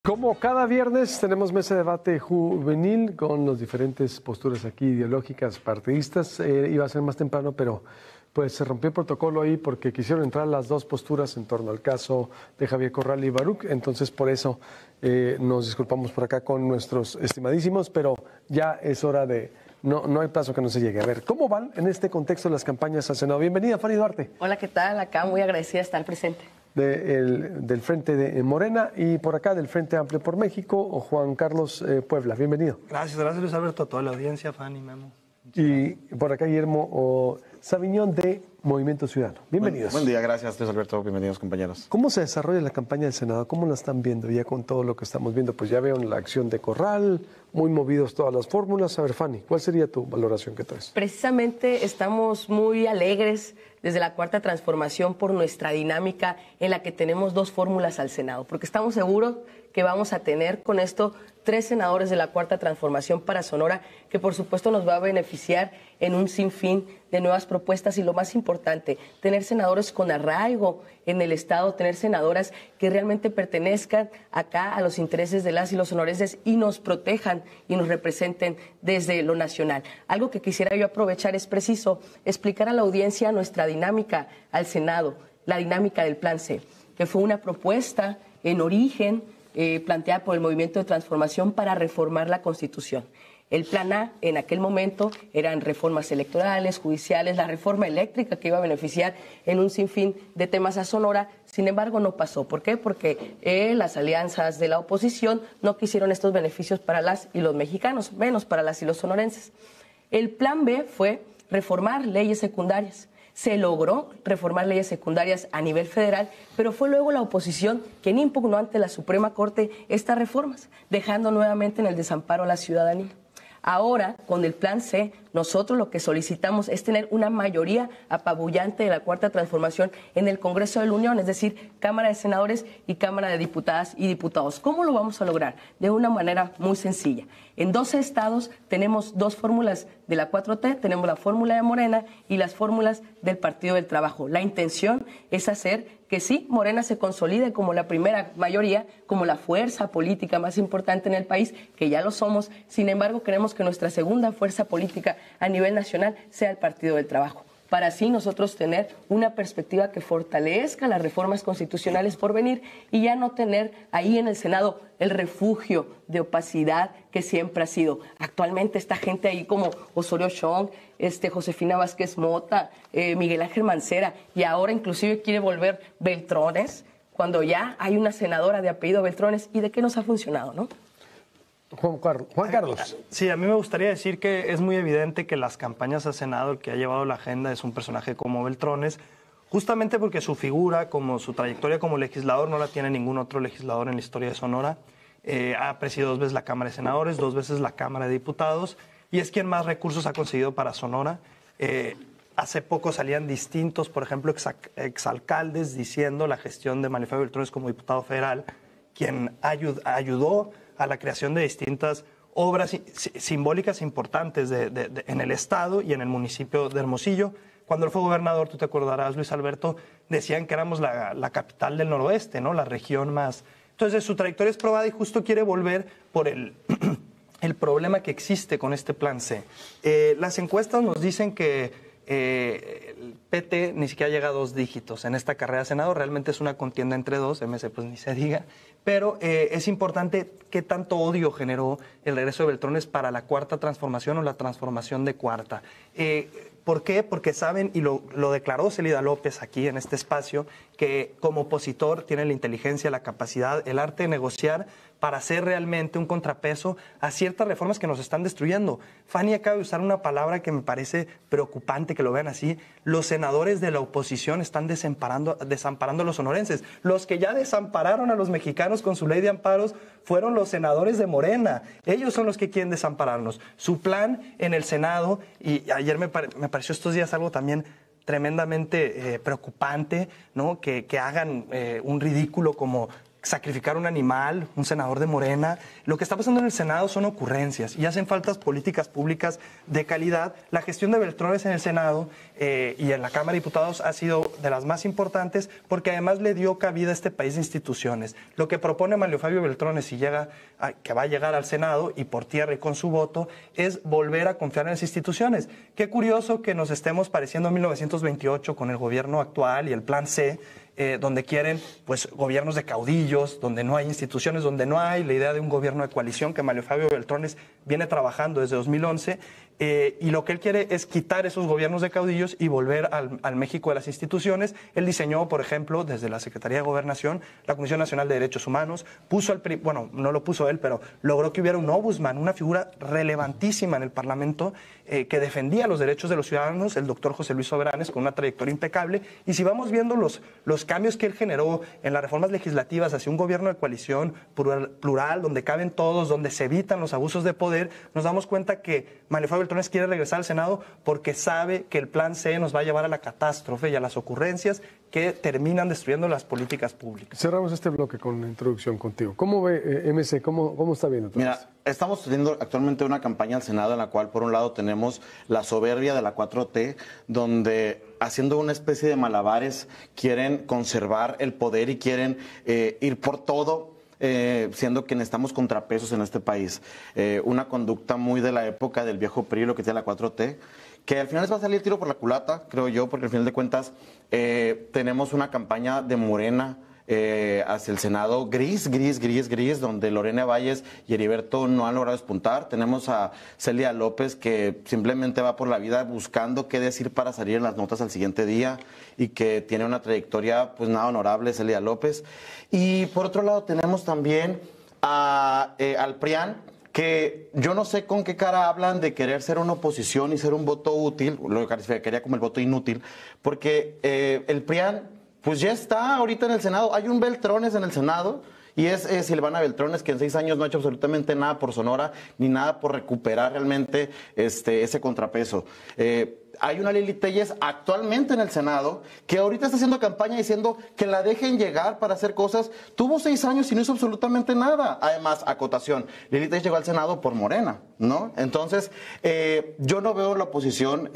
Como cada viernes tenemos mesa de debate juvenil con las diferentes posturas aquí ideológicas, partidistas. Iba a ser más temprano, pero pues se rompió el protocolo ahí porque quisieron entrar las dos posturas en torno al caso de Javier Corral y Baruch. Entonces por eso nos disculpamos por acá con nuestros estimadísimos, pero ya es hora de... No hay plazo que no se llegue. A ver, ¿cómo van en este contexto las campañas al Senado? Bienvenida, Fanny Duarte. Hola, ¿qué tal? Acá muy agradecida de estar presente. Del Frente de Morena y por acá del Frente Amplio por México, o Juan Carlos Puebla. Bienvenido. Gracias Luis Alberto, a toda la audiencia, Fanny, Memo. Y por acá Guillermo Sabiñón de Movimiento Ciudadano. Bienvenidos. Buen día, gracias Luis Alberto, bienvenidos compañeros. ¿Cómo se desarrolla la campaña del Senado? ¿Cómo la están viendo ya con todo lo que estamos viendo? Pues ya veo la acción de Corral, muy movidos todas las fórmulas. A ver, Fanny, ¿cuál sería tu valoración que traes? Precisamente estamos muy alegres desde la Cuarta Transformación por nuestra dinámica en la que tenemos dos fórmulas al Senado, porque estamos seguros que vamos a tener con esto 3 senadores de la Cuarta Transformación para Sonora, que por supuesto nos va a beneficiar en un sinfín de nuevas propuestas y lo más importante, tener senadores con arraigo en el Estado, tener senadoras que realmente pertenezcan acá a los intereses de las y los sonorenses y nos protejan y nos representen desde lo nacional. Algo que quisiera yo aprovechar es preciso explicar a la audiencia nuestra dinámica al Senado, la dinámica del Plan C, que fue una propuesta en origen planteada por el Movimiento de Transformación para reformar la Constitución. El Plan A en aquel momento eran reformas electorales, judiciales, la reforma eléctrica que iba a beneficiar en un sinfín de temas a Sonora. Sin embargo, no pasó. ¿Por qué? Porque las alianzas de la oposición no quisieron estos beneficios para las y los mexicanos, menos para las y los sonorenses. El Plan B fue reformar leyes secundarias. Se logró reformar leyes secundarias a nivel federal, pero fue luego la oposición quien impugnó ante la Suprema Corte estas reformas, dejando nuevamente en el desamparo a la ciudadanía. Ahora, con el Plan C, nosotros lo que solicitamos es tener una mayoría apabullante de la Cuarta Transformación en el Congreso de la Unión, es decir, Cámara de Senadores y Cámara de Diputadas y Diputados. ¿Cómo lo vamos a lograr? De una manera muy sencilla. En 12 estados tenemos 2 fórmulas de la 4T, tenemos la fórmula de Morena y las fórmulas del Partido del Trabajo. La intención es hacer que sí, Morena se consolide como la primera mayoría, como la fuerza política más importante en el país, que ya lo somos. Sin embargo, queremos que nuestra segunda fuerza política a nivel nacional sea el Partido del Trabajo, para así nosotros tener una perspectiva que fortalezca las reformas constitucionales por venir y ya no tener ahí en el Senado el refugio de opacidad que siempre ha sido. Actualmente está gente ahí como Osorio Chong, Josefina Vázquez Mota, Miguel Ángel Mancera, y ahora inclusive quiere volver Beltrones, cuando ya hay una senadora de apellido Beltrones. ¿Y de qué nos ha funcionado, no? Juan Carlos. Sí, a mí me gustaría decir que es muy evidente que las campañas al Senado, el que ha llevado la agenda es un personaje como Beltrones, justamente porque su figura, como su trayectoria como legislador, no la tiene ningún otro legislador en la historia de Sonora. Ha presidido 2 veces la Cámara de Senadores, 2 veces la Cámara de Diputados, y es quien más recursos ha conseguido para Sonora. Hace poco salían distintos, por ejemplo, exalcaldes diciendo la gestión de Marifer Beltrones como diputado federal, quien ayudó a la creación de distintas obras simbólicas importantes en el Estado y en el municipio de Hermosillo. Cuando él fue gobernador, tú te acordarás, Luis Alberto, decían que éramos la capital del noroeste, ¿no? La región más... Entonces, su trayectoria es probada y justo quiere volver por el problema que existe con este Plan C. Las encuestas nos dicen que el PT ni siquiera llega a 2 dígitos en esta carrera de Senado. Realmente es una contienda entre 2, MC pues ni se diga. Pero es importante qué tanto odio generó el regreso de Beltrones para la Cuarta Transformación o la transformación de Cuarta. ¿Por qué? Porque saben, y lo declaró Celida López aquí en este espacio, que como opositor tiene la inteligencia, la capacidad, el arte de negociar para hacer realmente un contrapeso a ciertas reformas que nos están destruyendo. Fanny acaba de usar una palabra que me parece preocupante que lo vean así. Los senadores de la oposición están desamparando a los sonorenses. Los que ya desampararon a los mexicanos con su ley de amparos fueron los senadores de Morena. Ellos son los que quieren desampararnos. Su plan en el Senado, y ayer me pareció estos días algo también tremendamente preocupante, ¿no? Que hagan un ridículo como sacrificar un animal, un senador de Morena. Lo que está pasando en el Senado son ocurrencias y hacen faltas políticas públicas de calidad. La gestión de Beltrones en el Senado y en la Cámara de Diputados ha sido de las más importantes porque además le dio cabida a este país de instituciones. Lo que propone Manlio Fabio Beltrones, que va a llegar al Senado y por tierra y con su voto, es volver a confiar en las instituciones. Qué curioso que nos estemos pareciendo a 1928 con el gobierno actual y el Plan C, donde quieren pues gobiernos de caudillos, donde no hay instituciones, donde no hay la idea de un gobierno de coalición que Manlio Fabio Beltrones viene trabajando desde 2011, y lo que él quiere es quitar esos gobiernos de caudillos y volver al México de las instituciones. Él diseñó, por ejemplo, desde la Secretaría de Gobernación, la Comisión Nacional de Derechos Humanos, no lo puso él, pero logró que hubiera un ombudsman, una figura relevantísima en el Parlamento, que defendía los derechos de los ciudadanos, el doctor José Luis Sobranes, con una trayectoria impecable. Y si vamos viendo los cambios que él generó en las reformas legislativas hacia un gobierno de coalición plural, donde caben todos, donde se evitan los abusos de poder, nos damos cuenta que Manlio Fabio Beltrones quiere regresar al Senado porque sabe que el Plan C nos va a llevar a la catástrofe y a las ocurrencias que terminan destruyendo las políticas públicas. Cerramos este bloque con la introducción contigo. ¿Cómo ve MC? ¿Cómo está viendo todo Mira, esto? estamos teniendo actualmente una campaña al Senado en la cual, por un lado, tenemos la soberbia de la 4T, donde haciendo una especie de malabares quieren conservar el poder y quieren ir por todo, siendo que necesitamos contrapesos en este país. Una conducta muy de la época del viejo PRI, lo que tiene la 4T, que al final les va a salir el tiro por la culata, creo yo, porque al final de cuentas tenemos una campaña de Morena hacia el Senado gris, donde Lorena Valles y Heriberto no han logrado despuntar. Tenemos a Celia López, que simplemente va por la vida buscando qué decir para salir en las notas al siguiente día y que tiene una trayectoria pues nada honorable, Celia López. Y por otro lado tenemos también al PRIAN, que yo no sé con qué cara hablan de querer ser una oposición y ser un voto útil, lo que calificaría como el voto inútil, porque el PRIAN pues ya está ahorita en el Senado. Hay un Beltrones en el Senado y es Silvana Beltrones, que en 6 años no ha hecho absolutamente nada por Sonora ni nada por recuperar realmente ese contrapeso. Hay una Lili Telles actualmente en el Senado que ahorita está haciendo campaña diciendo que la dejen llegar para hacer cosas. Tuvo 6 años y no hizo absolutamente nada. Además, acotación, Lili Telles llegó al Senado por Morena, ¿no? Entonces, yo no veo la oposición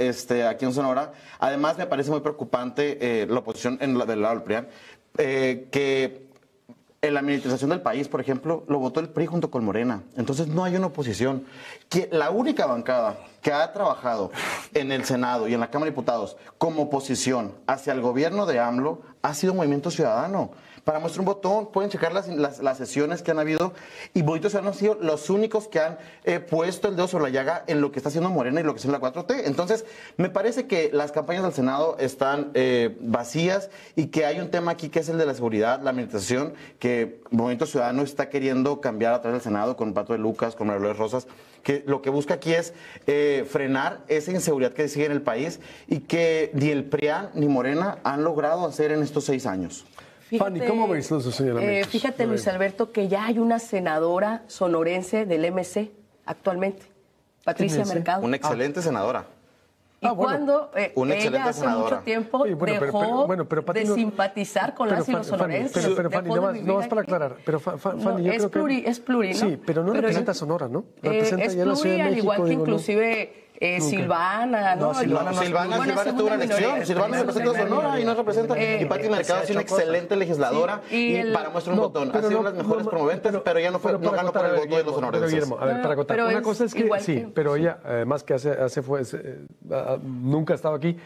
aquí en Sonora. Además, me parece muy preocupante la oposición del lado del PRIAN, que en la militarización del país, por ejemplo, lo votó el PRI junto con Morena. Entonces no hay una oposición. La única bancada que ha trabajado en el Senado y en la Cámara de Diputados como oposición hacia el gobierno de AMLO ha sido Movimiento Ciudadano. Para muestra un botón, pueden checar las sesiones que han habido, y Movimiento Ciudadano han sido los únicos que han puesto el dedo sobre la llaga en lo que está haciendo Morena y lo que es la 4T. Entonces, me parece que las campañas del Senado están vacías y que hay un tema aquí que es el de la seguridad, la administración, que Movimiento Ciudadano está queriendo cambiar a través del Senado con Pato de Lucas, con María Lourdes Rosas, que lo que busca aquí es frenar esa inseguridad que sigue en el país y que ni el PRIAN ni Morena han logrado hacer en estos 6 años. Fanny, ¿cómo ves los señalamientos? Fíjate, Luis Alberto, que ya hay una senadora sonorense del MC actualmente, Patricia Mercado. Una excelente senadora. Y cuando ella hace senadora. mucho tiempo dejó de simpatizar con las y los sonorenses. Pero Fanny, no más para aclarar. Pero Fanny, yo creo que es pluri, ¿no? Sí, pero no representa a Sonora, ¿no? Representa es ya la Ciudad pluri, de al México, igual que digo, inclusive Silvana, ¿no? Silvana tuvo una elección. Silvana representa a Sonora y no representa. Y Pati Mercado es una excelente legisladora y para muestra un botón. Ha sido las mejores promoventes, pero ya no ganó por el voto de los sonorenses. A ver, para acotar. Una cosa es que sí, pero ella, además que nunca ha estado aquí.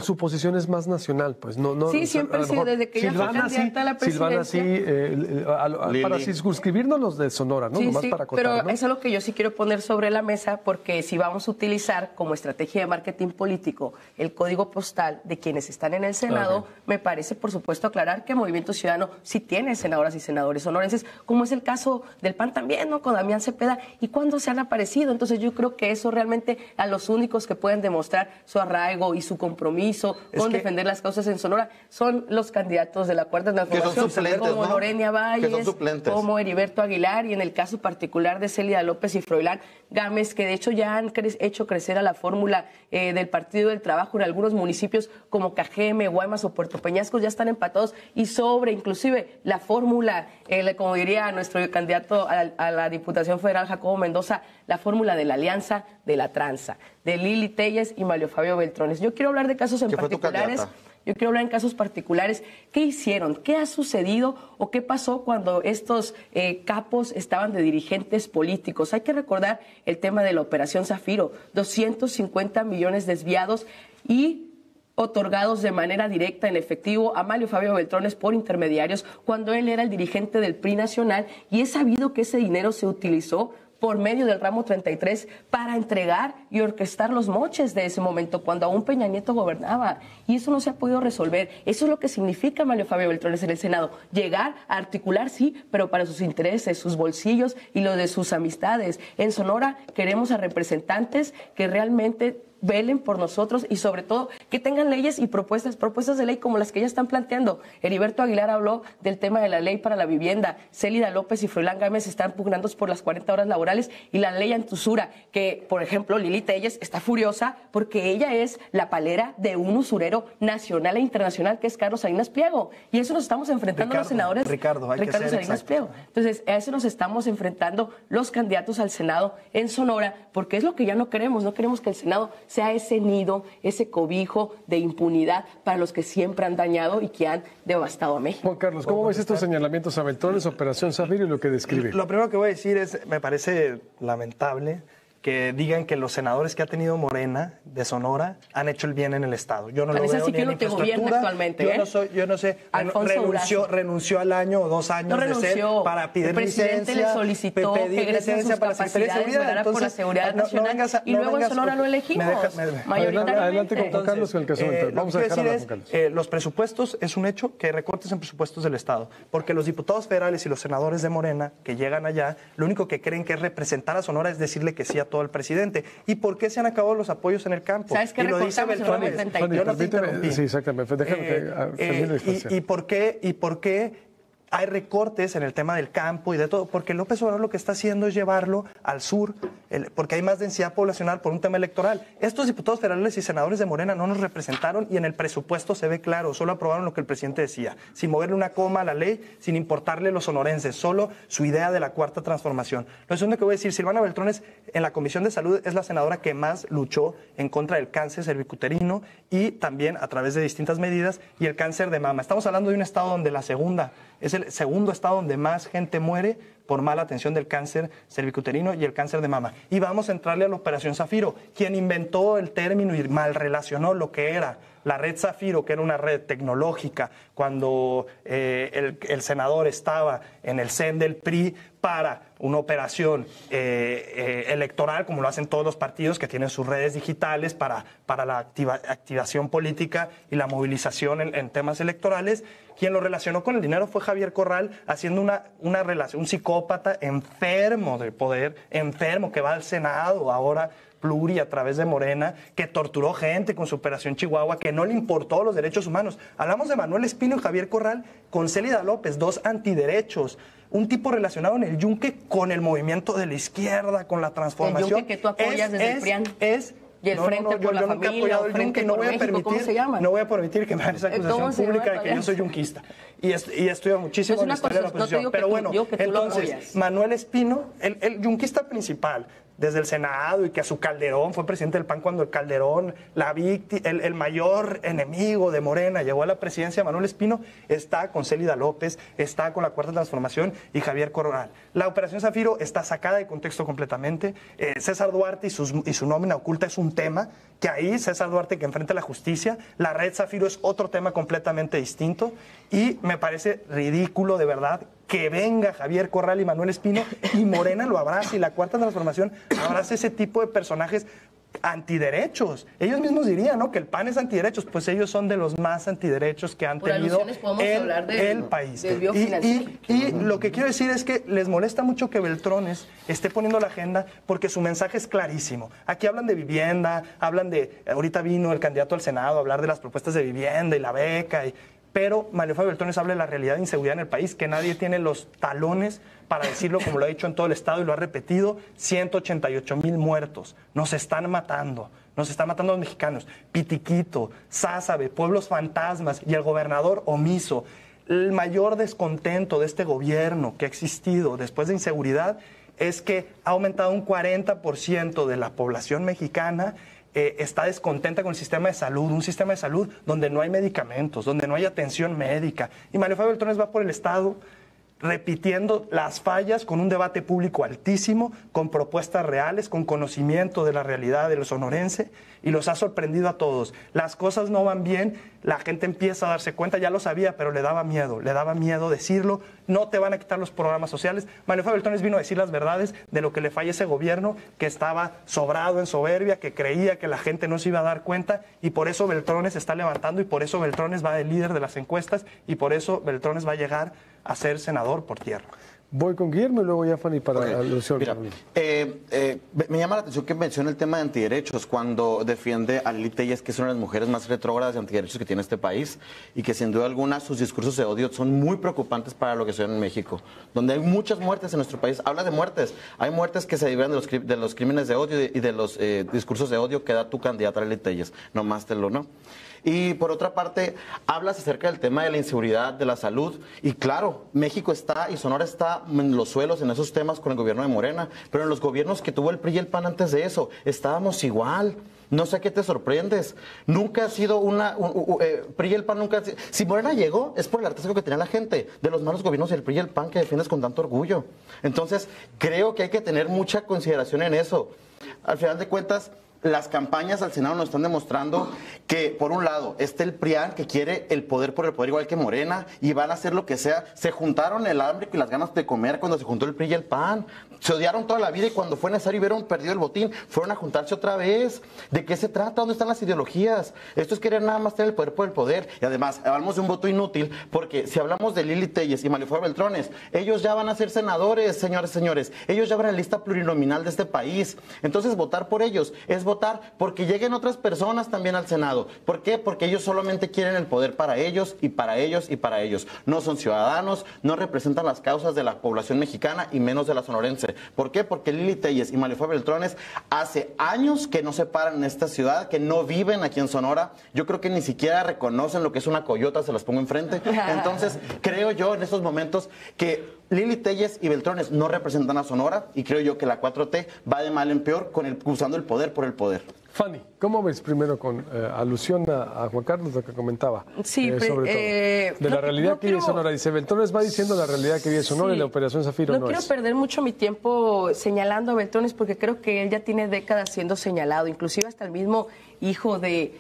Su posición es más nacional, pues no. Sí, siempre ha sido desde que ella fue candidata a la presidencia. Silvana sí, para circunscribirnos los de Sonora, ¿no? Sí, Nomás sí, para acotar, pero ¿no? es algo que yo sí quiero poner sobre la mesa, porque si vamos a utilizar como estrategia de marketing político el código postal de quienes están en el Senado, me parece, por supuesto, aclarar que Movimiento Ciudadano sí tiene senadoras y senadores sonorenses, como es el caso del PAN también, ¿no? Con Damián Cepeda, y cuándo se han aparecido. Entonces yo creo que eso realmente a los únicos que pueden demostrar su arraigo y su compromiso compromiso con defender las causas en Sonora, son los candidatos de la Cuarta Transformación, como ¿no? Lorena Valles, como Heriberto Aguilar, y en el caso particular de Célida López y Froilán Gámez, que de hecho ya han hecho crecer a la fórmula del Partido del Trabajo en algunos municipios como Cajeme, Guaymas o Puerto Peñascos, ya están empatados, y sobre inclusive la fórmula, como diría nuestro candidato a la Diputación Federal, Jacobo Mendoza, la fórmula de la alianza de la tranza, de Lili Telles y Mario Fabio Beltrones. Yo quiero hablar de casos en particulares. Yo quiero hablar en casos particulares. ¿Qué hicieron? ¿Qué ha sucedido o qué pasó cuando estos capos estaban de dirigentes políticos? Hay que recordar el tema de la Operación Zafiro, 250 millones desviados y otorgados de manera directa en efectivo a Mario Fabio Beltrones por intermediarios cuando él era el dirigente del PRI nacional, y es sabido que ese dinero se utilizó por medio del ramo 33 para entregar y orquestar los moches de ese momento, cuando aún Peña Nieto gobernaba. Y eso no se ha podido resolver. Eso es lo que significa Mario Fabio Beltrones en el Senado. Llegar a articular, sí, pero para sus intereses, sus bolsillos y los de sus amistades. En Sonora queremos a representantes que realmente velen por nosotros y sobre todo que tengan leyes y propuestas de ley como las que ya están planteando. Heriberto Aguilar habló del tema de la ley para la vivienda. Célida López y Froilán Gámez están pugnando por las 40 horas laborales y la ley antiusura, que por ejemplo Lili Telles está furiosa porque ella es la palera de un usurero nacional e internacional que es Carlos Salinas Pliego, y eso nos estamos enfrentando los senadores. Ricardo Salinas Pliego. Entonces a eso nos estamos enfrentando los candidatos al Senado en Sonora, porque es lo que ya no queremos que el Senado sea ese nido, ese cobijo de impunidad para los que siempre han dañado y que han devastado a México. Juan Carlos, ¿cómo ves estos señalamientos a Beltrones, Operación Zafiro y lo que describe? Lo primero que voy a decir es, me parece lamentable que digan que los senadores que ha tenido Morena de Sonora han hecho el bien en el Estado. Yo no lo veo ni en infraestructura. Yo no sé. Renunció al año o 2 años de ser para pedir licencia. El presidente le solicitó que egresen sus capacidades, velara por la seguridad nacional, y luego en Sonora lo elegimos. Adelante con Juan Carlos con el caso. Vamos a dejar a Juan Carlos. Los presupuestos, es un hecho que hay recortes en presupuestos del Estado, porque los diputados federales y los senadores de Morena que llegan allá, lo único que creen que es representar a Sonora es decirle que sí a todo el presidente. ¿Y por qué se han acabado los apoyos en el campo? ¿Sabes qué? Y lo dice Beltrones. Yo no te interrumpí. Sí, exactamente. Déjame que ¿Y por qué hay recortes en el tema del campo y de todo? Porque López Obrador lo que está haciendo es llevarlo al sur, porque hay más densidad poblacional por un tema electoral. Estos diputados federales y senadores de Morena no nos representaron, y en el presupuesto se ve claro, solo aprobaron lo que el presidente decía, sin moverle una coma a la ley, sin importarle los sonorenses, solo su idea de la Cuarta Transformación. Lo segundo que voy a decir, Silvana Beltrones en la Comisión de Salud es la senadora que más luchó en contra del cáncer cervicuterino y también a través de distintas medidas, y el cáncer de mama. Estamos hablando de un estado donde es el segundo estado donde más gente muere por mala atención del cáncer cervicuterino y el cáncer de mama. Y vamos a entrarle a la Operación Zafiro. Quien inventó el término y mal relacionó lo que era la red Zafiro, que era una red tecnológica, cuando el senador estaba en el CEN del PRI para una operación electoral, como lo hacen todos los partidos que tienen sus redes digitales para la activación política y la movilización en temas electorales. Quien lo relacionó con el dinero fue Javier Corral, haciendo una relación, un psicópata enfermo de poder, enfermo que va al Senado ahora pluri a través de Morena, que torturó gente con su Operación Chihuahua, que no le importó los derechos humanos. Hablamos de Manuel Espino y Javier Corral con Célida López, 2 antiderechos. Un tipo relacionado en el yunque con el movimiento de la izquierda, con la transformación. El yunque que tú apoyas desde el PRIAN. Y el Frente por la Familia, el Frente por México, ¿cómo se llama? No voy a permitir que me hagan esa acusación pública de que yo soy yunquista. Y estudio muchísimo en la historia de la oposición. Pero bueno, entonces, Manuel Espino, el yunquista principal, desde el Senado, y que a su Calderón, fue presidente del PAN cuando el Calderón, el mayor enemigo de Morena, llegó a la presidencia. Manuel Espino está con Célida López, está con la Cuarta Transformación y Javier Corral. La Operación Zafiro está sacada de contexto completamente. César Duarte y su nómina oculta es un tema, que ahí César Duarte que enfrenta la justicia. La red Zafiro es otro tema completamente distinto, y me parece ridículo de verdad que venga Javier Corral y Manuel Espino y Morena lo abrace, y la Cuarta Transformación abrace ese tipo de personajes antiderechos. Ellos mismos dirían, ¿no?, que el PAN es antiderechos. Pues ellos son de los más antiderechos que han tenido el país. Y lo que quiero decir es que les molesta mucho que Beltrones esté poniendo la agenda porque su mensaje es clarísimo. Aquí hablan de vivienda, ahorita vino el candidato al Senado a hablar de las propuestas de vivienda y la beca, pero Mario Fabio Beltrones habla de la realidad de inseguridad en el país, que nadie tiene los talones para decirlo, como lo ha dicho en todo el estado y lo ha repetido: 188,000 muertos, nos están matando los mexicanos. Pitiquito, Sázabe, pueblos fantasmas y el gobernador omiso. El mayor descontento de este gobierno que ha existido después de inseguridad es que ha aumentado un 40% de la población mexicana. Está descontenta con el sistema de salud, un sistema de salud donde no hay medicamentos, donde no hay atención médica. Y Mario Fabio Beltrones va por el estado repitiendo las fallas con un debate público altísimo, con propuestas reales, con conocimiento de la realidad de los sonorenses, y los ha sorprendido a todos. Las cosas no van bien, la gente empieza a darse cuenta, ya lo sabía, pero le daba miedo decirlo. No te van a quitar los programas sociales. Mario Fabio Beltrones vino a decir las verdades de lo que le falla a ese gobierno, que estaba sobrado en soberbia, que creía que la gente no se iba a dar cuenta, y por eso Beltrones se está levantando, y por eso Beltrones va de líder de las encuestas, y por eso Beltrones va a llegar a ser senador por tierra. Voy con Guillermo y luego ya Fanny para la alusión. Mira, me llama la atención que menciona el tema de antiderechos cuando defiende a Lili Telles, que es una de las mujeres más retrógradas de antiderechos que tiene este país, y que sin duda alguna sus discursos de odio son muy preocupantes para lo que sucede en México, donde hay muchas muertes en nuestro país. Habla de muertes, hay muertes que se derivan de los crímenes de odio y de los discursos de odio que da tu candidata Lili Telles, nomás te lo, ¿no? Y por otra parte, hablas acerca del tema de la inseguridad, de la salud, y claro, México está y Sonora está en los suelos en esos temas con el gobierno de Morena, pero en los gobiernos que tuvo el PRI y el PAN antes de eso, estábamos igual. No sé qué te sorprendes. Nunca ha sido PRI y el PAN nunca... Si Morena llegó, es por el hartazgo que tenía la gente de los malos gobiernos del PRI y el PAN que defiendes con tanto orgullo. Entonces, creo que hay que tener mucha consideración en eso. Al final de cuentas, las campañas al Senado nos están demostrando que, por un lado, está el PRIAN, que quiere el poder por el poder igual que Morena, y van a hacer lo que sea. Se juntaron el hambre y las ganas de comer cuando se juntó el PRI y el PAN. Se odiaron toda la vida y cuando fue necesario y vieron perdido el botín, fueron a juntarse otra vez. ¿De qué se trata? ¿Dónde están las ideologías? Esto es querer nada más tener el poder por el poder. Y además, hablamos de un voto inútil, porque si hablamos de Lili Telles y Mario Fabio Beltrones, ellos ya van a ser senadores, señores. Ellos ya van a la lista plurinominal de este país. Entonces, votar por ellos es votar porque lleguen otras personas también al Senado. ¿Por qué? Porque ellos solamente quieren el poder para ellos y para ellos y para ellos. No son ciudadanos, no representan las causas de la población mexicana y menos de la sonorense. ¿Por qué? Porque Lili Telles y Mario Fabio Beltrones hace años que no se paran en esta ciudad, que no viven aquí en Sonora. Yo creo que ni siquiera reconocen lo que es una coyota, se las pongo enfrente. Entonces, creo yo en estos momentos que Lili Telles y Beltrones no representan a Sonora, y creo yo que la 4T va de mal en peor usando el poder por el poder. Fanny, ¿cómo ves primero con alusión a Juan Carlos, lo que comentaba? Sí, sobre todo, de la realidad que vive Sonora. Dice, Beltrones va diciendo la realidad que vive Sonora, y la Operación Zafiro no es. No quiero perder mucho mi tiempo señalando a Beltrones, porque creo que él ya tiene décadas siendo señalado, inclusive hasta el mismo hijo del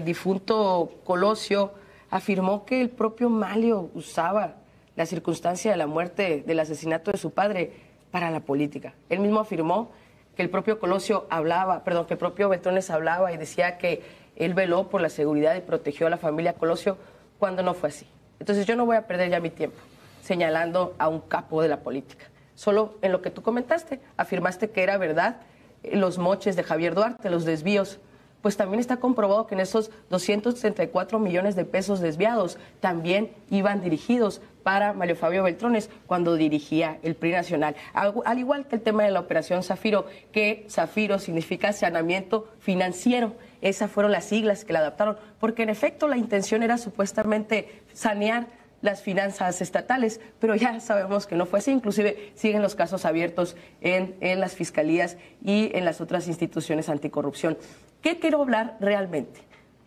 difunto Colosio afirmó que el propio Mario usaba la circunstancia de la muerte, del asesinato de su padre, para la política. Él mismo afirmó que el propio que el propio Beltrones hablaba y decía que él veló por la seguridad y protegió a la familia Colosio, cuando no fue así. Entonces yo no voy a perder ya mi tiempo señalando a un capo de la política. Solo en lo que tú comentaste, afirmaste que era verdad los moches de Javier Duarte, los desvíos. Pues también está comprobado que en esos 264 millones de pesos desviados también iban dirigidos para Mario Fabio Beltrones cuando dirigía el PRI nacional. Al igual que el tema de la Operación Zafiro, que Zafiro significa saneamiento financiero. Esas fueron las siglas que la adaptaron, porque en efecto la intención era supuestamente sanear las finanzas estatales, pero ya sabemos que no fue así. Inclusive siguen los casos abiertos en las fiscalías y en las otras instituciones anticorrupción. ¿Qué quiero hablar realmente?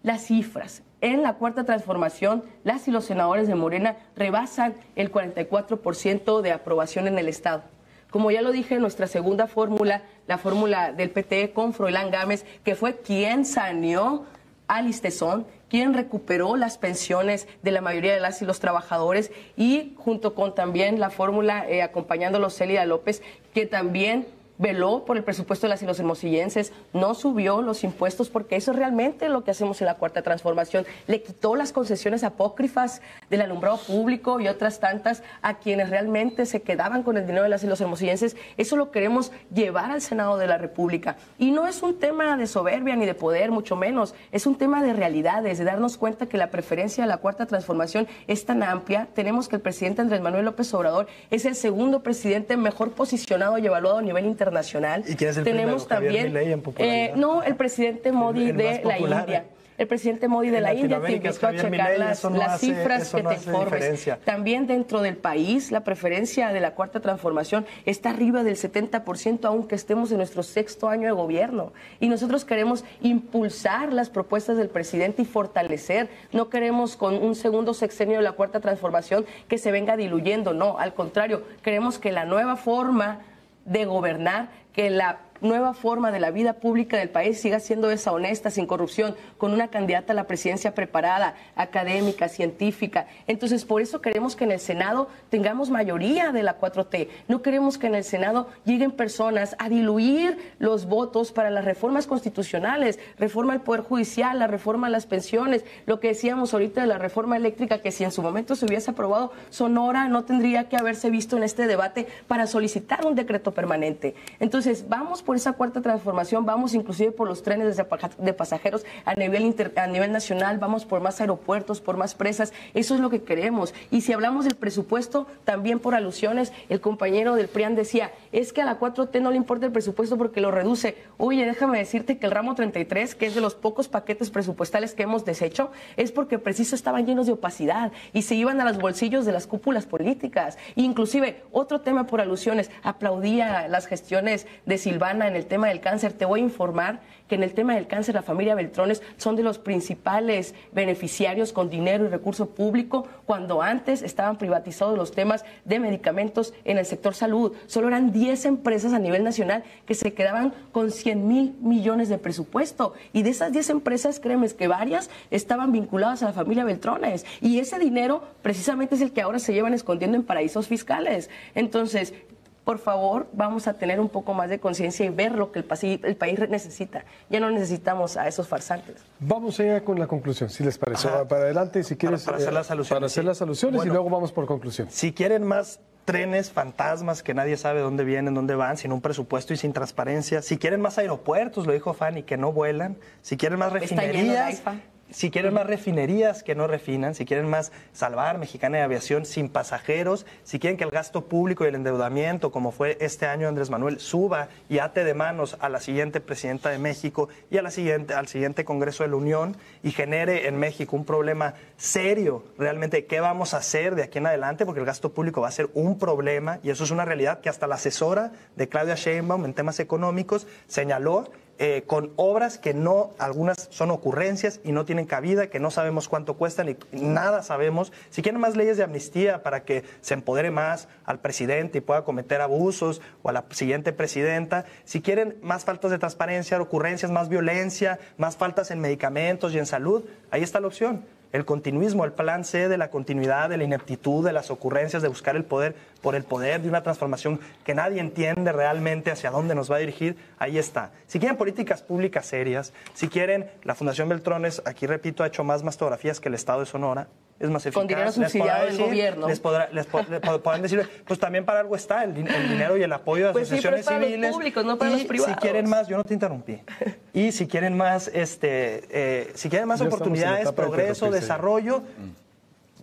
Las cifras. En la Cuarta Transformación, las y los senadores de Morena rebasan el 44% de aprobación en el Estado. Como ya lo dije, nuestra segunda fórmula, la fórmula del PT con Froilán Gámez, que fue quien saneó al Listezón, quien recuperó las pensiones de la mayoría de las y los trabajadores, y junto con también la fórmula acompañándolo Célida López, que también veló por el presupuesto de las y los hermosillenses, no subió los impuestos, porque eso es realmente lo que hacemos en la Cuarta Transformación. Le quitó las concesiones apócrifas del alumbrado público y otras tantas a quienes realmente se quedaban con el dinero de las y los hermosillenses. Eso lo queremos llevar al Senado de la República. Y no es un tema de soberbia ni de poder, mucho menos. Es un tema de realidades, de darnos cuenta que la preferencia de la Cuarta Transformación es tan amplia. Tenemos que el presidente Andrés Manuel López Obrador es el segundo presidente mejor posicionado y evaluado a nivel internacional. ¿Y quién es el Tenemos primero? también, Milei en popularidad. no, el presidente Modi de la India. El presidente Modi de la India te invitó a checar las cifras que te informes. También dentro del país, la preferencia de la Cuarta Transformación está arriba del 70%, aunque estemos en nuestro 6º año de gobierno. Y nosotros queremos impulsar las propuestas del presidente y fortalecer. No queremos con un segundo sexenio de la Cuarta Transformación que se venga diluyendo. No, al contrario, queremos que la nueva forma de gobernar, que la nueva forma de la vida pública del país siga siendo esa honesta, sin corrupción, con una candidata a la presidencia preparada, académica, científica. Entonces, por eso queremos que en el Senado tengamos mayoría de la 4T. No queremos que en el Senado lleguen personas a diluir los votos para las reformas constitucionales, reforma al Poder Judicial, la reforma a las pensiones, lo que decíamos ahorita de la reforma eléctrica, que si en su momento se hubiese aprobado, Sonora no tendría que haberse visto en este debate para solicitar un decreto permanente. Entonces, vamos por esa Cuarta Transformación, vamos inclusive por los trenes de pasajeros a nivel nacional, vamos por más aeropuertos, por más presas, eso es lo que queremos. Y si hablamos del presupuesto, también por alusiones, el compañero del PRIAN decía, es que a la 4T no le importa el presupuesto porque lo reduce. Oye, déjame decirte que el ramo 33, que es de los pocos paquetes presupuestales que hemos deshecho, es porque preciso estaban llenos de opacidad y se iban a los bolsillos de las cúpulas políticas. Inclusive, otro tema por alusiones, aplaudía las gestiones de Silvana en el tema del cáncer. Te voy a informar que en el tema del cáncer la familia Beltrones son de los principales beneficiarios con dinero y recurso público, cuando antes estaban privatizados los temas de medicamentos en el sector salud. Solo eran 10 empresas a nivel nacional que se quedaban con 100,000 millones de presupuesto. Y de esas 10 empresas, créeme que varias estaban vinculadas a la familia Beltrones. Y ese dinero precisamente es el que ahora se llevan escondiendo en paraísos fiscales. Entonces, por favor, vamos a tener un poco más de conciencia y ver lo que el país necesita. Ya no necesitamos a esos farsantes. Vamos allá con la conclusión, si les parece. Para adelante, si quieres. Para hacer las alusiones. Para hacer las alusiones, bueno, y luego vamos por conclusión. Si quieren más trenes fantasmas que nadie sabe dónde vienen, dónde van, sin un presupuesto y sin transparencia. Si quieren más aeropuertos, lo dijo Fanny, que no vuelan. Si quieren más refinerías. Si quieren más refinerías que no refinan, si quieren más salvar Mexicana de Aviación sin pasajeros, si quieren que el gasto público y el endeudamiento, como fue este año Andrés Manuel, suba y ate de manos a la siguiente presidenta de México y al siguiente Congreso de la Unión y genere en México un problema serio, realmente, ¿qué vamos a hacer de aquí en adelante? Porque el gasto público va a ser un problema y eso es una realidad que hasta la asesora de Claudia Sheinbaum en temas económicos señaló, con obras que no, algunas son ocurrencias y no tienen cabida, que no sabemos cuánto cuestan y nada sabemos. Si quieren más leyes de amnistía para que se empodere más al presidente y pueda cometer abusos o a la siguiente presidenta, si quieren más faltas de transparencia, ocurrencias, más violencia, más faltas en medicamentos y en salud, ahí está la opción. El continuismo, el plan C de la continuidad, de la ineptitud, de las ocurrencias, de buscar el poder por el poder, de una transformación que nadie entiende realmente hacia dónde nos va a dirigir, ahí está. Si quieren políticas públicas serias, si quieren, la Fundación Beltrones, aquí repito, ha hecho más mastografías que el Estado de Sonora, es más eficaz. Con dinero subsidiado del gobierno. Les podrán decir, pues también para algo está el dinero y el apoyo de asociaciones civiles. Para los públicos, no para los privados. Si quieren más, yo no te interrumpí. Y si quieren más, oportunidades, progreso, desarrollo,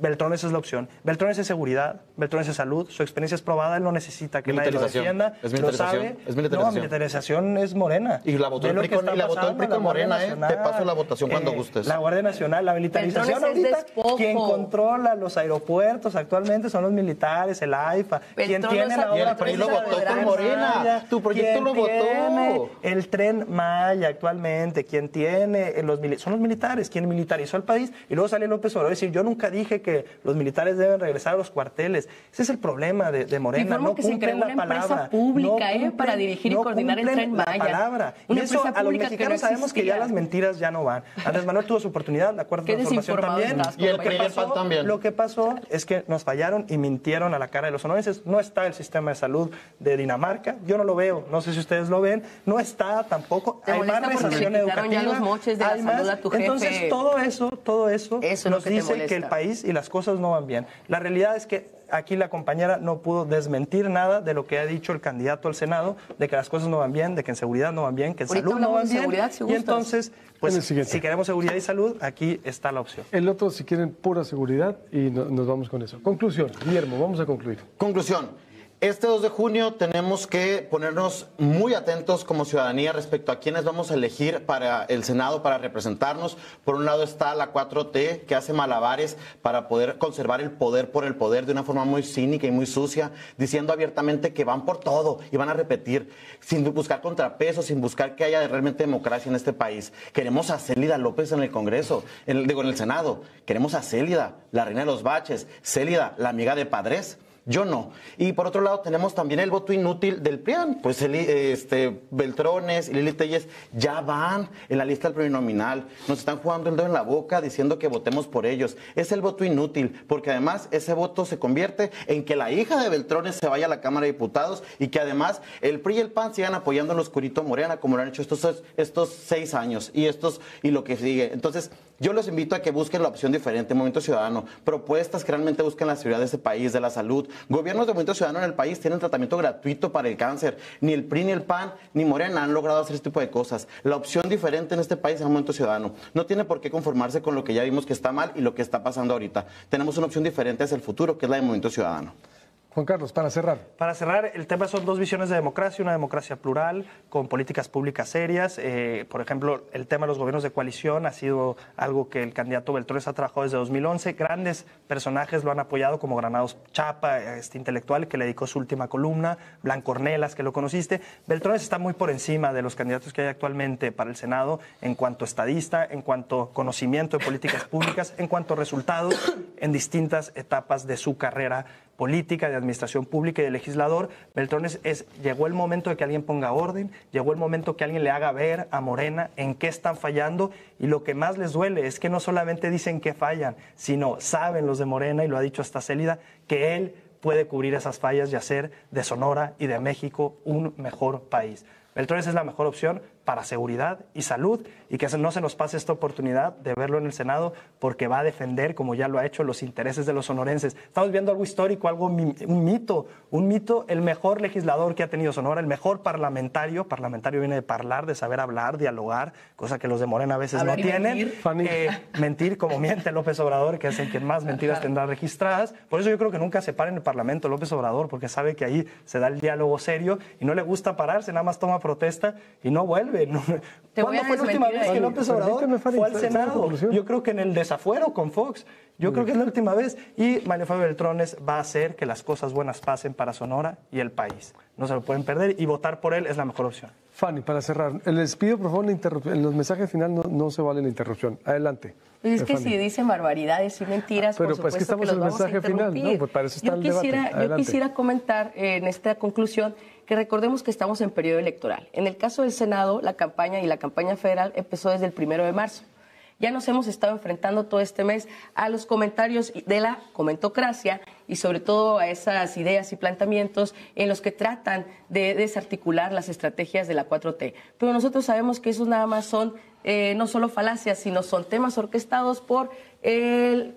Beltrones es la opción. Beltrones es seguridad, Beltrones es salud, su experiencia es probada, él no necesita que nadie lo defienda, lo sabe. Es militarización. No, militarización es Morena. Y la votó el PRI con Morena, te paso la votación cuando gustes. La Guardia Nacional, la militarización ahorita, quien controla los aeropuertos actualmente son los militares, el AIFA, quien tiene la obra. Y el PRI lo votó con Morena, tu proyecto lo votó. El Tren Maya actualmente, quien tiene, son los militares, quien militarizó el país, y luego sale López Obrador a decir, yo nunca dije que que los militares deben regresar a los cuarteles. Ese es el problema de Morena. No que se creó una empresa pública para dirigir y coordinar el Tren Maya. Y eso a los mexicanos sabemos que ya las mentiras ya no van. Andrés Manuel tuvo su oportunidad, la Cuarta Transformación también. Y el PRI y el PAN también. Lo que pasó es que nos fallaron y mintieron a la cara de los sonorenses. No está el sistema de salud de Dinamarca. Yo no lo veo. No sé si ustedes lo ven. No está tampoco. Hay más recesión educativa. Ya los moches de la salud a tu jefe. Entonces, todo eso nos dice que el país y las cosas no van bien. La realidad es que aquí la compañera no pudo desmentir nada de lo que ha dicho el candidato al Senado, de que las cosas no van bien, de que en seguridad no van bien, que en salud no van bien. Y entonces, pues, si queremos seguridad y salud, aquí está la opción. El otro, si quieren, pura seguridad, y nos vamos con eso. Conclusión, Guillermo, vamos a concluir. Conclusión. Este 2 de junio tenemos que ponernos muy atentos como ciudadanía respecto a quiénes vamos a elegir para el Senado, para representarnos. Por un lado está la 4T, que hace malabares para poder conservar el poder por el poder de una forma muy cínica y muy sucia, diciendo abiertamente que van por todo y van a repetir, sin buscar contrapesos, sin buscar que haya realmente democracia en este país. Queremos a Célida López en el Congreso, en el Senado. Queremos a Célida, la reina de los baches, Célida, la amiga de Padres. Yo no. Y por otro lado tenemos también el voto inútil del PRIAN. Pues Beltrones y Lili Telles ya van en la lista del plurinominal. Nos están jugando el dedo en la boca diciendo que votemos por ellos. Es el voto inútil, porque además ese voto se convierte en que la hija de Beltrones se vaya a la Cámara de Diputados y que además el PRI y el PAN sigan apoyando al oscurito Morena, como lo han hecho estos 6 años y lo que sigue. Entonces, yo los invito a que busquen la opción diferente, Movimiento Ciudadano, propuestas que realmente busquen la seguridad de este país, de la salud. Gobiernos de Movimiento Ciudadano en el país tienen tratamiento gratuito para el cáncer. Ni el PRI, ni el PAN, ni Morena han logrado hacer este tipo de cosas. La opción diferente en este país es el Movimiento Ciudadano. No tiene por qué conformarse con lo que ya vimos que está mal y lo que está pasando ahorita. Tenemos una opción diferente hacia el futuro, que es la de Movimiento Ciudadano. Juan Carlos, para cerrar. Para cerrar, el tema son 2 visiones de democracia, una democracia plural, con políticas públicas serias. Por ejemplo, el tema de los gobiernos de coalición ha sido algo que el candidato Beltrones ha trabajado desde 2011. Grandes personajes lo han apoyado, como Granados Chapa, este intelectual que le dedicó su última columna, Blanco Ornelas, que lo conociste. Beltrones está muy por encima de los candidatos que hay actualmente para el Senado en cuanto a estadista, en cuanto a conocimiento de políticas públicas, en cuanto a resultados en distintas etapas de su carrera política, de administración pública y de legislador. Beltrones llegó el momento de que alguien ponga orden, llegó el momento que alguien le haga ver a Morena en qué están fallando, y lo que más les duele es que no solamente dicen que fallan, sino saben los de Morena, y lo ha dicho hasta Célida, que él puede cubrir esas fallas y hacer de Sonora y de México un mejor país. Beltrones es la mejor opción para seguridad y salud, y que no se nos pase esta oportunidad de verlo en el Senado, porque va a defender, como ya lo ha hecho, los intereses de los sonorenses. Estamos viendo algo histórico, un mito, el mejor legislador que ha tenido Sonora, el mejor parlamentario viene de parlar, de saber hablar, dialogar, cosa que los de Morena a veces no tienen. Mentir como miente López Obrador, que es el que más mentiras tendrá registradas. Por eso yo creo que nunca se para en el Parlamento López Obrador, porque sabe que ahí se da el diálogo serio y no le gusta pararse, nada más toma protesta y no vuelve. ¿Cuándo fue la última vez que López Obrador fue al Senado? Yo creo que en el desafuero con Fox. Yo creo que es la última vez. Y Mario Fabio Beltrones va a hacer que las cosas buenas pasen para Sonora y el país. No se lo pueden perder, y votar por él es la mejor opción. Fanny, para cerrar, les pido por favor la interrupción. En los mensajes finales no se vale la interrupción. Adelante. Pues es que si dicen barbaridades y mentiras, pero por pues que estamos en el mensaje final, ¿no? Pues para eso está el debate. Yo quisiera comentar en esta conclusión que recordemos que estamos en periodo electoral. En el caso del Senado, la campaña federal empezó desde el 1 de marzo. Ya nos hemos estado enfrentando todo este mes a los comentarios de la comentocracia y sobre todo a esas ideas y planteamientos en los que tratan de desarticular las estrategias de la 4T. Pero nosotros sabemos que esos nada más son no solo falacias, sino son temas orquestados por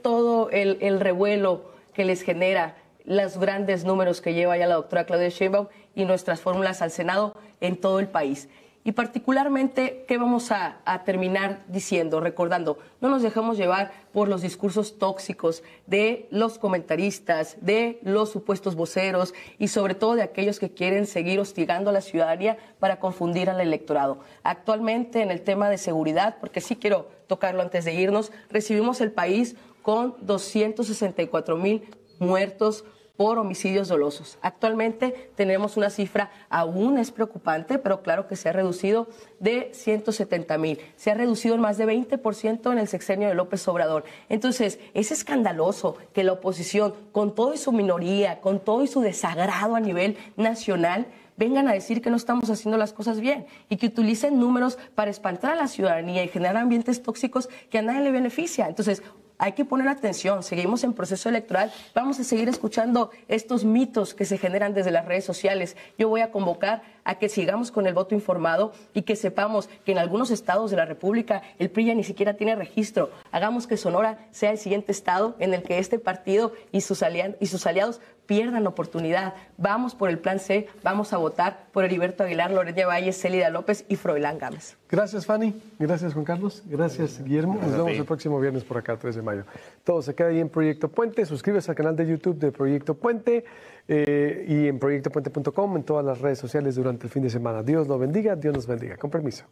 todo el revuelo que les genera los grandes números que lleva ya la doctora Claudia Sheinbaum y nuestras fórmulas al Senado en todo el país. Y particularmente, ¿qué vamos a terminar diciendo? Recordando, no nos dejemos llevar por los discursos tóxicos de los comentaristas, de los supuestos voceros y sobre todo de aquellos que quieren seguir hostigando a la ciudadanía para confundir al electorado. Actualmente, en el tema de seguridad, porque sí quiero tocarlo antes de irnos, recibimos el país con 264,000 muertos por homicidios dolosos. Actualmente tenemos una cifra, aún es preocupante, pero claro que se ha reducido de 170,000. Se ha reducido en más de 20% en el sexenio de López Obrador. Entonces, es escandaloso que la oposición, con todo y su minoría, con todo y su desagrado a nivel nacional, vengan a decir que no estamos haciendo las cosas bien y que utilicen números para espantar a la ciudadanía y generar ambientes tóxicos que a nadie le beneficia. Entonces, hay que poner atención, seguimos en proceso electoral, vamos a seguir escuchando estos mitos que se generan desde las redes sociales. Yo voy a convocar a que sigamos con el voto informado y que sepamos que en algunos estados de la República el PRI ya ni siquiera tiene registro. Hagamos que Sonora sea el siguiente estado en el que este partido y sus aliados pierdan oportunidad. Vamos por el plan C, vamos a votar por Heriberto Aguilar, Lorena Valle, Célida López y Froilán Gámez. Gracias, Fanny. Gracias, Juan Carlos. Gracias, Guillermo. Nos vemos el próximo viernes por acá, 3 de mayo. Todo se queda ahí en Proyecto Puente. Suscríbase al canal de YouTube de Proyecto Puente y en proyectopuente.com, en todas las redes sociales durante el fin de semana. Dios lo bendiga, Dios nos bendiga. Con permiso.